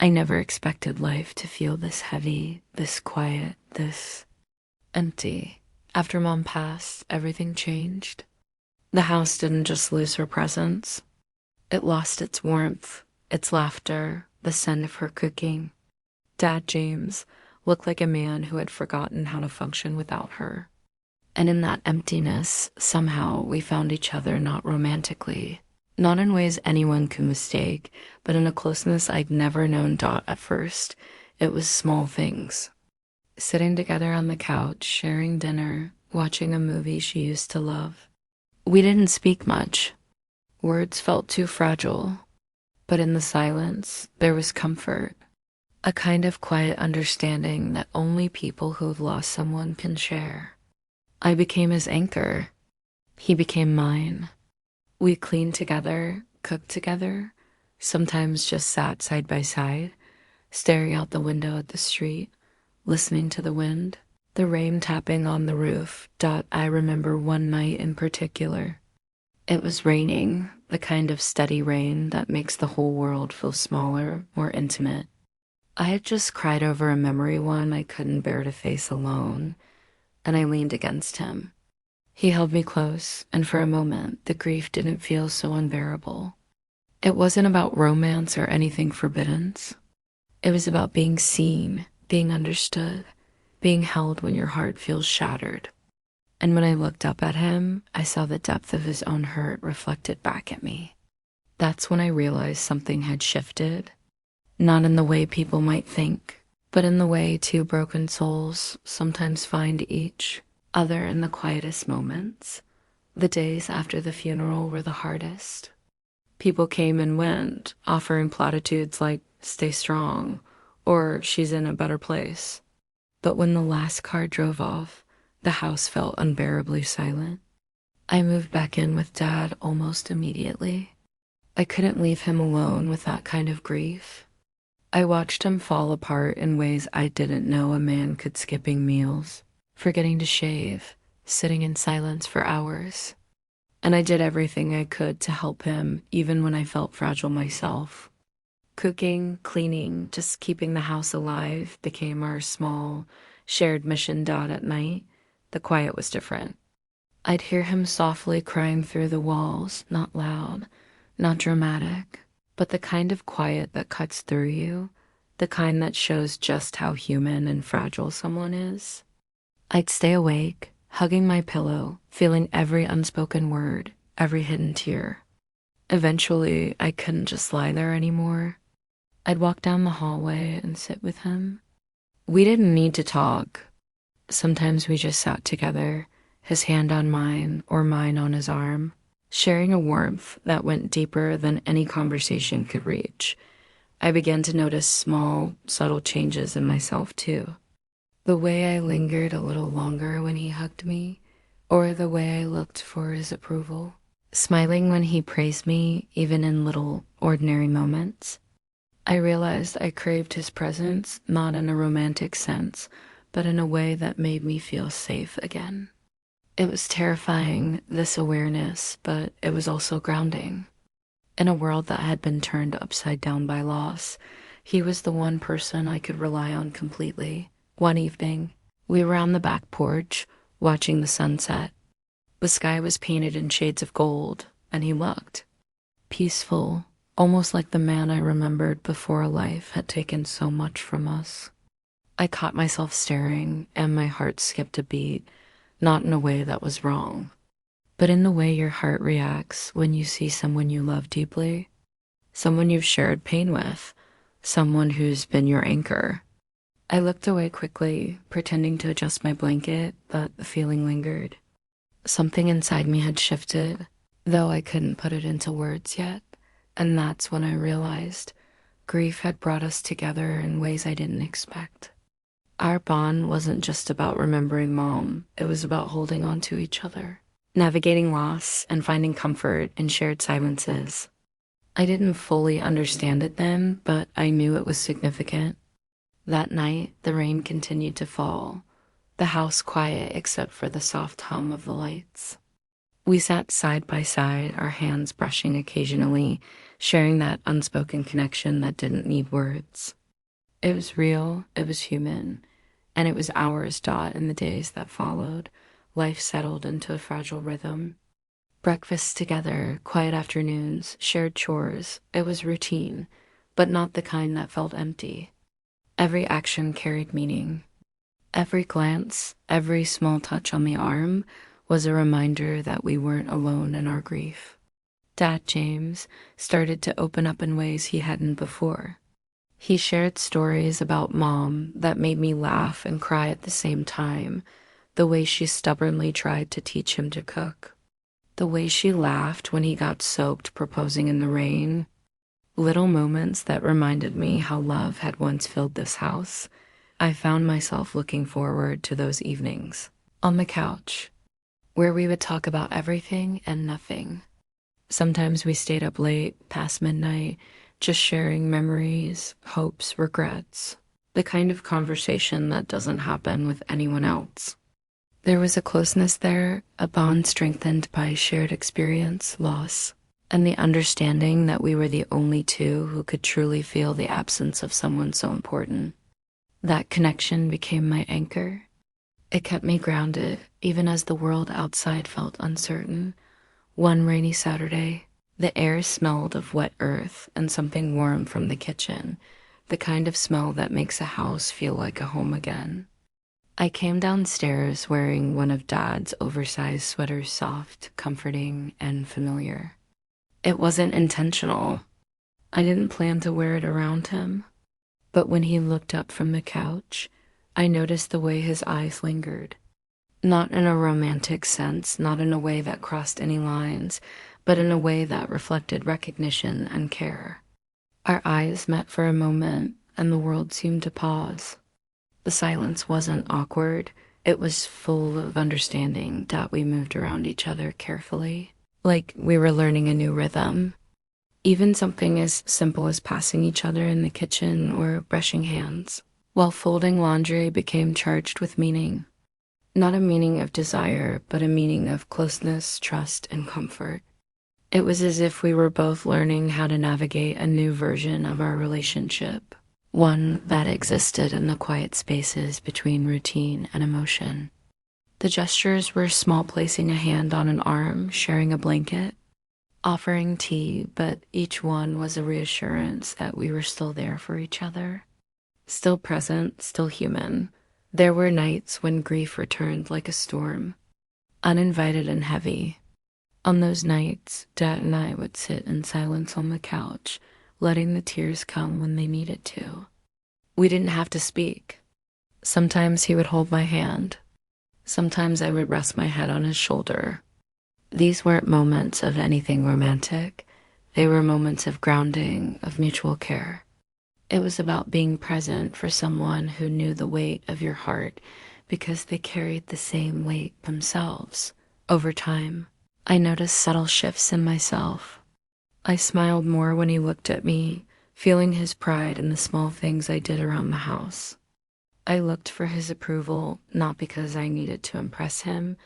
I never expected life to feel this heavy, this quiet, this empty. After Mom passed, everything changed. The house didn't just lose her presence, it lost its warmth, its laughter, the scent of her cooking. Dad James looked like a man who had forgotten how to function without her. And in that emptiness, somehow we found each other not romantically, not in ways anyone could mistake, but in a closeness I'd never known Dot at first. It was small things. Sitting together on the couch, sharing dinner, watching a movie she used to love. We didn't speak much. Words felt too fragile, but in the silence, there was comfort. A kind of quiet understanding that only people who've lost someone can share. I became his anchor. He became mine. We cleaned together, cooked together, sometimes just sat side by side, staring out the window at the street, listening to the wind, the rain tapping on the roof. I remember one night in particular. It was raining, the kind of steady rain that makes the whole world feel smaller, more intimate. I had just cried over a memory one I couldn't bear to face alone, and I leaned against him. He held me close, and for a moment, the grief didn't feel so unbearable. It wasn't about romance or anything forbidden. It was about being seen, being understood, being held when your heart feels shattered. And when I looked up at him, I saw the depth of his own hurt reflected back at me. That's when I realized something had shifted, not in the way people might think, but in the way two broken souls sometimes find each other in the quietest moments. The days after the funeral were the hardest. People came and went, offering platitudes like, "Stay strong," or "She's in a better place." But when the last car drove off, the house felt unbearably silent. I moved back in with Dad almost immediately. I couldn't leave him alone with that kind of grief. I watched him fall apart in ways I didn't know a man could, skipping meals, forgetting to shave, sitting in silence for hours. And I did everything I could to help him, even when I felt fragile myself. Cooking, cleaning, just keeping the house alive became our small, shared mission. At night, the quiet was different. I'd hear him softly crying through the walls, not loud, not dramatic, but the kind of quiet that cuts through you, the kind that shows just how human and fragile someone is. I'd stay awake, hugging my pillow, feeling every unspoken word, every hidden tear. Eventually, I couldn't just lie there anymore. I'd walk down the hallway and sit with him. We didn't need to talk. Sometimes we just sat together, his hand on mine or mine on his arm, sharing a warmth that went deeper than any conversation could reach. I began to notice small, subtle changes in myself too. The way I lingered a little longer when he hugged me, or the way I looked for his approval, smiling when he praised me, even in little, ordinary moments. I realized I craved his presence, not in a romantic sense, but in a way that made me feel safe again. It was terrifying, this awareness, but it was also grounding. In a world that had been turned upside down by loss, he was the one person I could rely on completely. One evening, we were on the back porch, watching the sunset. The sky was painted in shades of gold, and he looked peaceful, almost like the man I remembered before life had taken so much from us. I caught myself staring, and my heart skipped a beat, not in a way that was wrong, but in the way your heart reacts when you see someone you love deeply, someone you've shared pain with, someone who's been your anchor. I looked away quickly, pretending to adjust my blanket, but the feeling lingered. Something inside me had shifted, though I couldn't put it into words yet, and that's when I realized grief had brought us together in ways I didn't expect. Our bond wasn't just about remembering Mom, it was about holding on to each other, navigating loss and finding comfort in shared silences. I didn't fully understand it then, but I knew it was significant. That night, the rain continued to fall, the house quiet except for the soft hum of the lights. We sat side by side, our hands brushing occasionally, sharing that unspoken connection that didn't need words. It was real, it was human, and it was ours. In the days that followed. Life settled into a fragile rhythm. Breakfasts together, quiet afternoons, shared chores. It was routine, but not the kind that felt empty. Every action carried meaning. Every glance, every small touch on the arm was a reminder that we weren't alone in our grief. Dad James started to open up in ways he hadn't before. He shared stories about Mom that made me laugh and cry at the same time, the way she stubbornly tried to teach him to cook, the way she laughed when he got soaked proposing in the rain. Little moments that reminded me how love had once filled this house. I found myself looking forward to those evenings on the couch, where we would talk about everything and nothing. Sometimes we stayed up late, past midnight, just sharing memories, hopes, regrets, the kind of conversation that doesn't happen with anyone else. There was a closeness there, a bond strengthened by shared experience, loss, and the understanding that we were the only two who could truly feel the absence of someone so important. That connection became my anchor. It kept me grounded, even as the world outside felt uncertain. One rainy Saturday, the air smelled of wet earth and something warm from the kitchen, the kind of smell that makes a house feel like a home again. I came downstairs wearing one of Dad's oversized sweaters, soft, comforting, and familiar. It wasn't intentional. I didn't plan to wear it around him. But when he looked up from the couch, I noticed the way his eyes lingered. Not in a romantic sense, not in a way that crossed any lines, but in a way that reflected recognition and care. Our eyes met for a moment, and the world seemed to pause. The silence wasn't awkward. It was full of understanding that we moved around each other carefully, like we were learning a new rhythm. Even something as simple as passing each other in the kitchen or brushing hands while folding laundry became charged with meaning. Not a meaning of desire, but a meaning of closeness, trust, and comfort. It was as if we were both learning how to navigate a new version of our relationship, one that existed in the quiet spaces between routine and emotion. The gestures were small, placing a hand on an arm, sharing a blanket, offering tea, but each one was a reassurance that we were still there for each other. Still present, still human. There were nights when grief returned like a storm, uninvited and heavy. On those nights, Dad and I would sit in silence on the couch, letting the tears come when they needed to. We didn't have to speak. Sometimes he would hold my hand. Sometimes I would rest my head on his shoulder. These weren't moments of anything romantic. They were moments of grounding, of mutual care. It was about being present for someone who knew the weight of your heart because they carried the same weight themselves. Over time, I noticed subtle shifts in myself. I smiled more when he looked at me, feeling his pride in the small things I did around the house. I looked for his approval, not because I needed to impress him,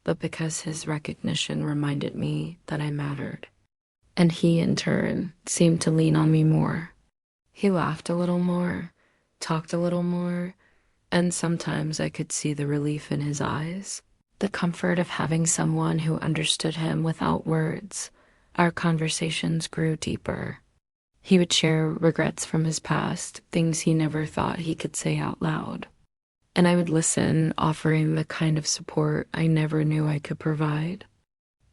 but because his recognition reminded me that I mattered. And he, in turn, seemed to lean on me more. He laughed a little more, talked a little more, and sometimes I could see the relief in his eyes, the comfort of having someone who understood him without words. Our conversations grew deeper. He would share regrets from his past, things he never thought he could say out loud. And I would listen, offering the kind of support I never knew I could provide.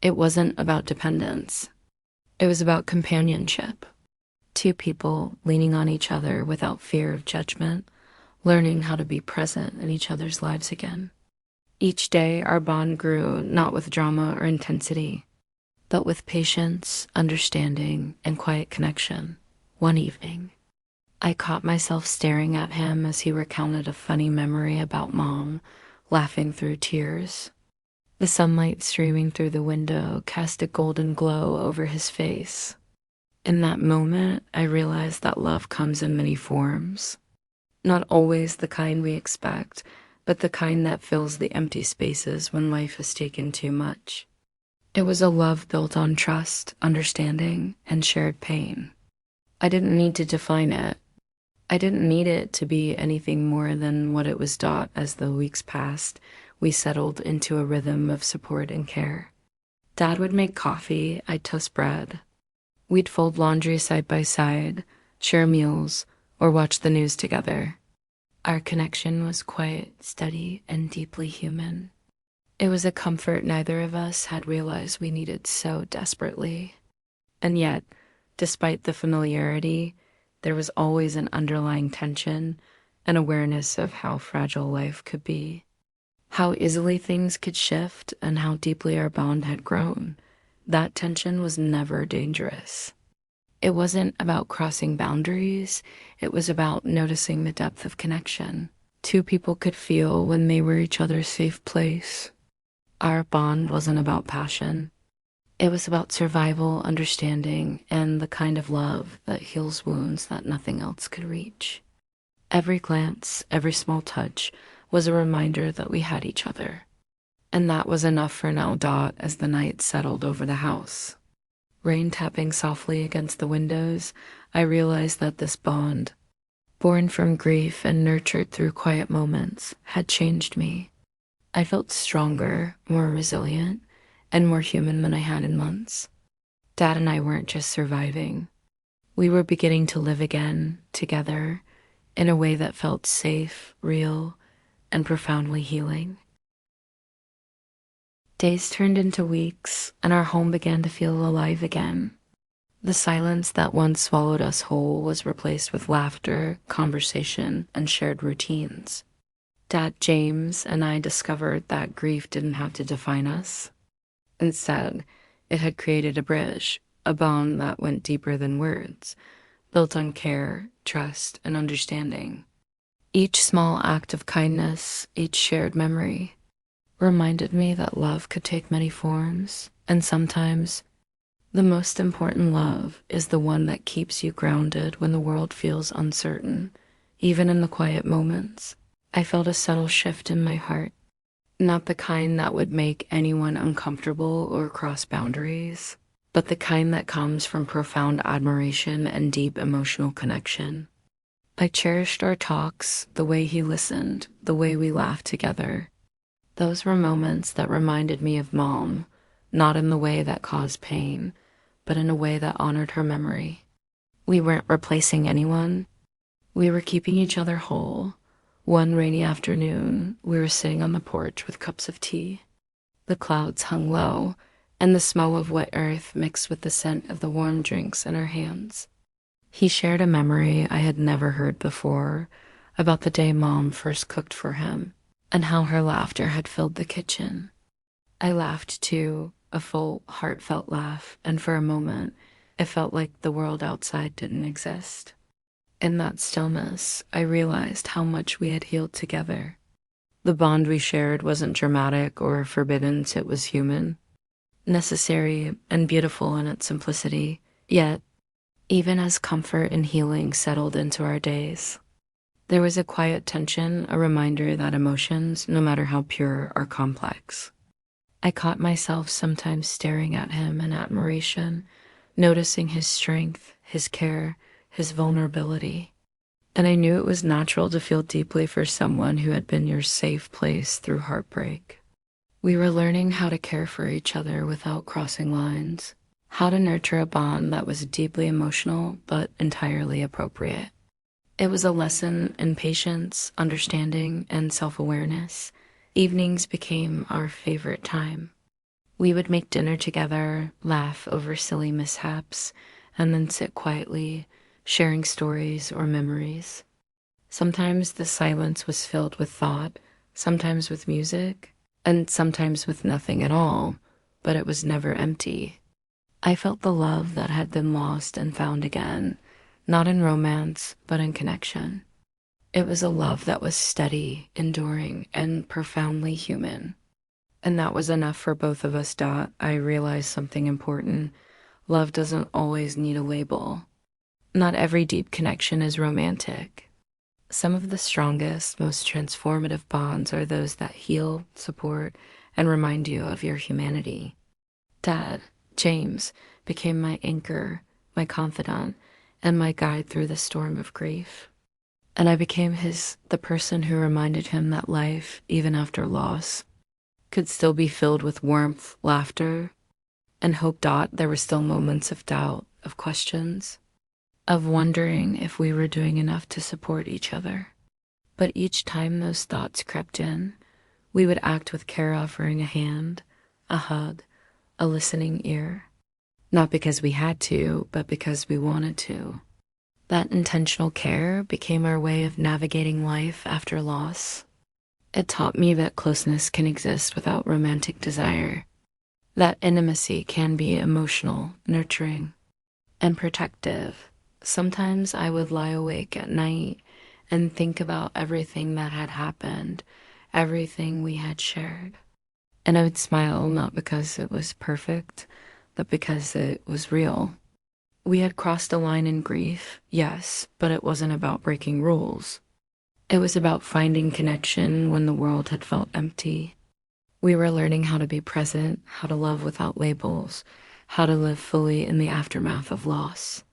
It wasn't about dependence. It was about companionship. Two people leaning on each other without fear of judgment, learning how to be present in each other's lives again. Each day, our bond grew, not with drama or intensity, but with patience, understanding, and quiet connection. One evening, I caught myself staring at him as he recounted a funny memory about Mom, laughing through tears. The sunlight streaming through the window cast a golden glow over his face. In that moment, I realized that love comes in many forms. Not always the kind we expect, but the kind that fills the empty spaces when life has taken too much. It was a love built on trust, understanding, and shared pain. I didn't need to define it. I didn't need it to be anything more than what it was. As the weeks passed, we settled into a rhythm of support and care. Dad would make coffee, I'd toast bread. We'd fold laundry side by side, share meals, or watch the news together. Our connection was quiet, steady, and deeply human. It was a comfort neither of us had realized we needed so desperately. And yet, despite the familiarity, there was always an underlying tension, an awareness of how fragile life could be, how easily things could shift, and how deeply our bond had grown. That tension was never dangerous. It wasn't about crossing boundaries, it was about noticing the depth of connection two people could feel when they were each other's safe place. Our bond wasn't about passion. It was about survival, understanding, and the kind of love that heals wounds that nothing else could reach. Every glance, every small touch was a reminder that we had each other. And that was enough for now. As the night settled over the house, rain tapping softly against the windows, I realized that this bond, born from grief and nurtured through quiet moments, had changed me. I felt stronger, more resilient, and more human than I had in months. Dad and I weren't just surviving. We were beginning to live again, together, in a way that felt safe, real, and profoundly healing. Days turned into weeks, and our home began to feel alive again. The silence that once swallowed us whole was replaced with laughter, conversation, and shared routines. Dad, James, and I discovered that grief didn't have to define us. Instead, it had created a bridge, a bond that went deeper than words, built on care, trust, and understanding. Each small act of kindness, each shared memory, reminded me that love could take many forms, and sometimes the most important love is the one that keeps you grounded when the world feels uncertain, even in the quiet moments. I felt a subtle shift in my heart, not the kind that would make anyone uncomfortable or cross boundaries, but the kind that comes from profound admiration and deep emotional connection. I cherished our talks, the way he listened, the way we laughed together. Those were moments that reminded me of Mom, not in the way that caused pain, but in a way that honored her memory. We weren't replacing anyone. We were keeping each other whole. One rainy afternoon, we were sitting on the porch with cups of tea. The clouds hung low, and the smell of wet earth mixed with the scent of the warm drinks in our hands. He shared a memory I had never heard before about the day Mom first cooked for him, and how her laughter had filled the kitchen. I laughed too, a full, heartfelt laugh, and for a moment, it felt like the world outside didn't exist. In that stillness, I realized how much we had healed together. The bond we shared wasn't dramatic or forbidden, it was human, necessary, and beautiful in its simplicity. Yet, even as comfort and healing settled into our days, there was a quiet tension, a reminder that emotions, no matter how pure, are complex. I caught myself sometimes staring at him in admiration, noticing his strength, his care, his vulnerability. And I knew it was natural to feel deeply for someone who had been your safe place through heartbreak. We were learning how to care for each other without crossing lines, how to nurture a bond that was deeply emotional but entirely appropriate. It was a lesson in patience, understanding, and self-awareness. Evenings became our favorite time. We would make dinner together, laugh over silly mishaps, and then sit quietly, sharing stories or memories. Sometimes the silence was filled with thought, sometimes with music, and sometimes with nothing at all, but it was never empty. I felt the love that had been lost and found again, not in romance, but in connection. It was a love that was steady, enduring, and profoundly human. And that was enough for both of us. I realized something important. Love doesn't always need a label. Not every deep connection is romantic. Some of the strongest, most transformative bonds are those that heal, support, and remind you of your humanity. Dad, James, became my anchor, my confidant, and my guide through the storm of grief. And I became the person who reminded him that life, even after loss, could still be filled with warmth, laughter, and hope. There were still moments of doubt, of questions, of wondering if we were doing enough to support each other. But each time those thoughts crept in, we would act with care, offering a hand, a hug, a listening ear. Not because we had to, but because we wanted to. That intentional care became our way of navigating life after loss. It taught me that closeness can exist without romantic desire, that intimacy can be emotional, nurturing, and protective. Sometimes I would lie awake at night and think about everything that had happened, everything we had shared. And I would smile, not because it was perfect, but because it was real. We had crossed a line in grief, yes, but it wasn't about breaking rules. It was about finding connection when the world had felt empty. We were learning how to be present, how to love without labels, how to live fully in the aftermath of loss.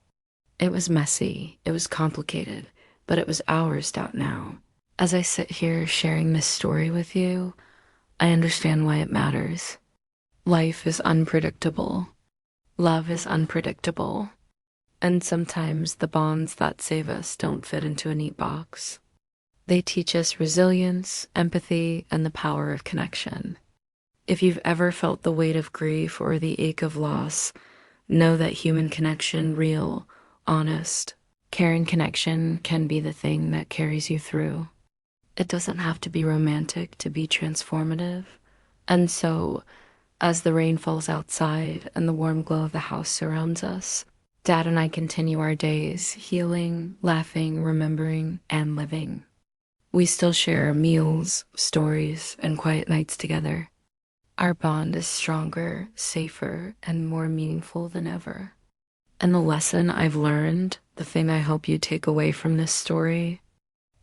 It was messy, it was complicated, but it was ours now. As I sit here sharing this story with you, I understand why it matters. Life is unpredictable. Love is unpredictable. And sometimes the bonds that save us don't fit into a neat box. They teach us resilience, empathy, and the power of connection. If you've ever felt the weight of grief or the ache of loss, know that human connection, real, honest, caring connection can be the thing that carries you through. It doesn't have to be romantic to be transformative. And so, as the rain falls outside and the warm glow of the house surrounds us, Dad and I continue our days, healing, laughing, remembering, and living. We still share meals, stories, and quiet nights together. Our bond is stronger, safer, and more meaningful than ever. And the lesson I've learned, the thing I hope you take away from this story,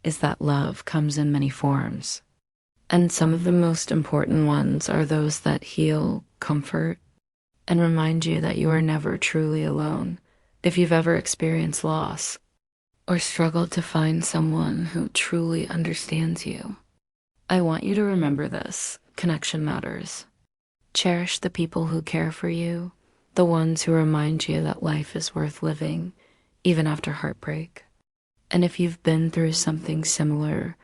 is that love comes in many forms. And some of the most important ones are those that heal, comfort, and remind you that you are never truly alone. If you've ever experienced loss or struggled to find someone who truly understands you, I want you to remember this: connection matters. Cherish the people who care for you, the ones who remind you that life is worth living, even after heartbreak. And if you've been through something similar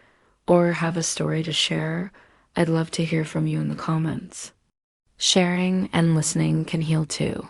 or have a story to share, I'd love to hear from you in the comments. Sharing and listening can heal too.